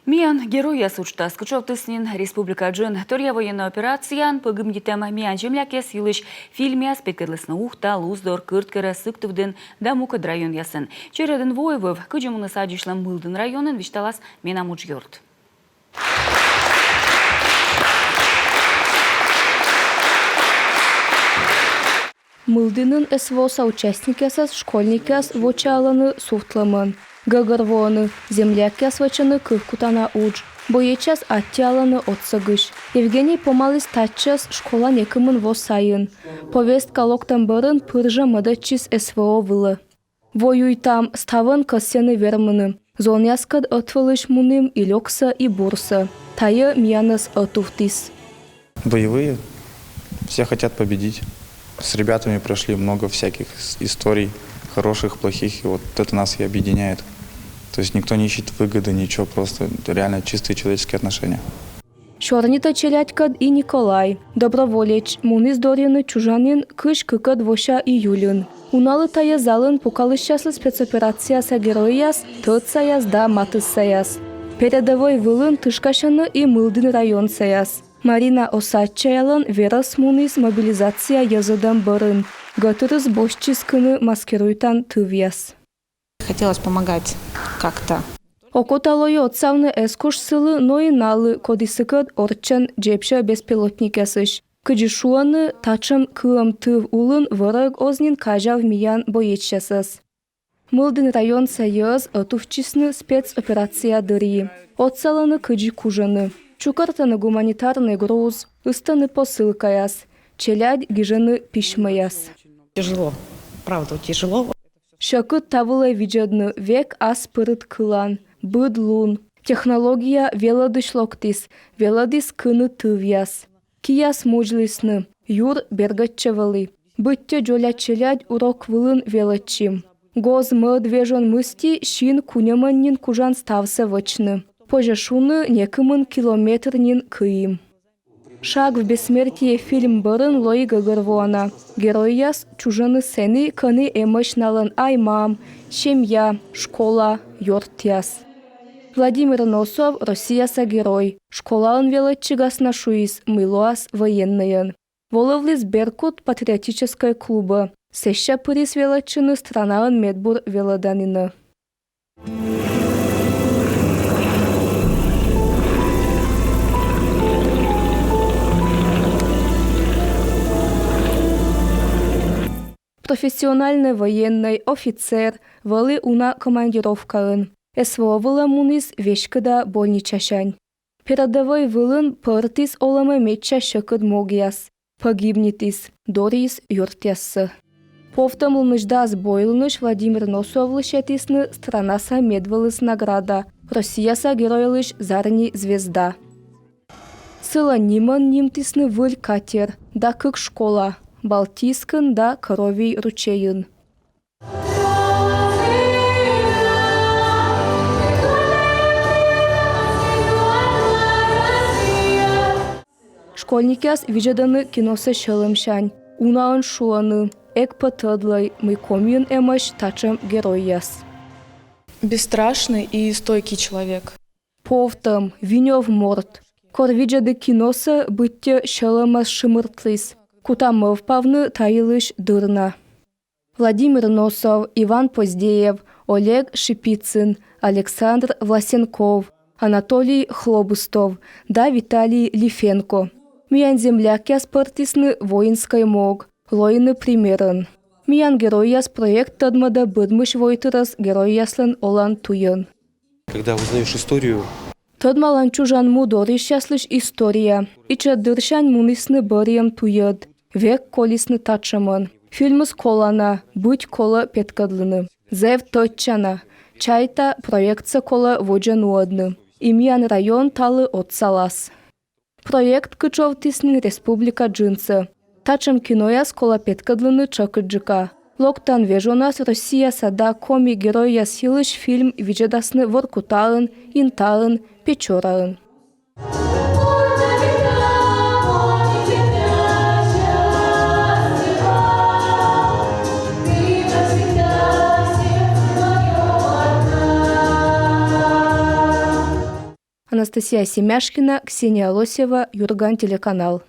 Миян героя сучта скучовтыснин республика джин торья военная операциян погымгитем миян земляке силыш фильме спекерлесна ухта луздор кырткера сыктывден дамукад район ясын. Череден воевов кыжымыны садишлам мылдын районын вишталас менамуч йорт. Мылдынын СВО соучастникясас школьникяс вочаланы суфтламын. Гагарвоны, землякяс вачаны кыркутана удж. Боечас аттяланы отсагыш. Евгений помалыс татчас школа некымын во сайын. Повестка локтан барын пыржа мадачис СВО вылы. Воюй там ставын касяны вермыны. Зоняскад отвалыш муным и лёкса и бурса. Тая миянас отуфтис. Боевые. Все хотят победить. С ребятами прошли много всяких историй, хороших, плохих, и вот это нас и объединяет. То есть никто не ищет выгоды, ничего, просто реально чистые человеческие отношения. Шорнита Челядькад и Николай, доброволец, мунис дорины чужанин, кыш кыкад воша и юлин. Уналы тая залын пукалыщаслы спецоперация са герояс, тыцаяс да матысаяс. Передовой вылын тышкашаны и мылдын район саяс. Марина Осадчаялын верас мунис мобилизация языдан барын. Гатырыз бошчискыны маскируйтан тывьяс. Хотелось помогать как-то. Окоталойо отсавны эскош сылы, но и налы кодисыкад орчан джепша беспилотникясыш. Кыджишуаны тачам кыам тыв улын выраг ознин кажав миян боеччасас. Мылдын район саяз отувчисны спецоперация дыри. Отсаланы кыджи кужаны. Чукартаны гуманитарный груз, ыстаны посылкаяс, челядь гижаны пишмаяс. Тяжело, правда, тяжело. Шакыт тавылай виджадны век ас пырыт кылан, быдлун. Технология веладыш локтис, веладис кыны тывьяс. Кияс мужлисны, юр бергатчевалы. Быття джоля челядь урок вылын велачим. Гоз мыдвежон мысти шин куняманнин кужан стався вачны. Пожашуны некымын километрнин кыим. Шаг в бессмертие фильм барын Лои Гагарвона. Герояс чужаны сени кыны эмошналын аймам, семья, школа, йорттяс. Владимир Носов Россияса герой. Школалын велатчигас нашуис, мылуас военныйын. Воловлис Беркут патриотической клуба. Сеща пырис велатчыны страналын медбур веладанины. Профессиональный военный офицер вали уна командировкарын. СВО вала мунис вешкада больничашань. Передовой вылын пыртис олама меча шакыд могияс. Погибнитис, дорис юртясы. Повтамылнышдас бойлыныш Владимир Носовлышетисны странаса медвалыс награда. Россияса геройлыш зарни звезда. Сыла ниман нимтисны выль катер, да кык школа. Балтийскын да коровий ручейын. Школьникяс вижеданы киносы шылымшань. Унаын шуаны, эк патыдлай, мы комьюн эмаш тачам герояс. Бесстрашный и стойкий человек. Повтам, винёв морд. Кор виджеды киносы быття шылымас шымыртлис. Кутамов павны таилыш дырна. Владимир Носов, Иван Поздеев, Олег Шипицын, Александр Власенков, Анатолий Хлобустов, да Виталий Лифенко. Миян землякяс партисны воинской мог, лойны примерын. Миян герояс проект тадмада быдмыш войтырас герояслын олан туйын. Когда узнаешь историю, Тадмалан чужан мудори счаслыш история, и чадыршань мунисны бариям туйыд. Век колисны тачамын. Фильмыс колана, будь кола петкадлыны. Зев точчана. Чайта проектса кола воджан уадны. Имиян район талы отсалас. Проект кычовтиснин республика джинсы. Тачам кинояс кола петкадлыны чакыджика. Локтан вежонас Россия сада коми героя силыш фильм виджедасны воркуталын, инталын, печоралын. Анастасия Семяшкина, Ксения Лосева, Юрган телеканал.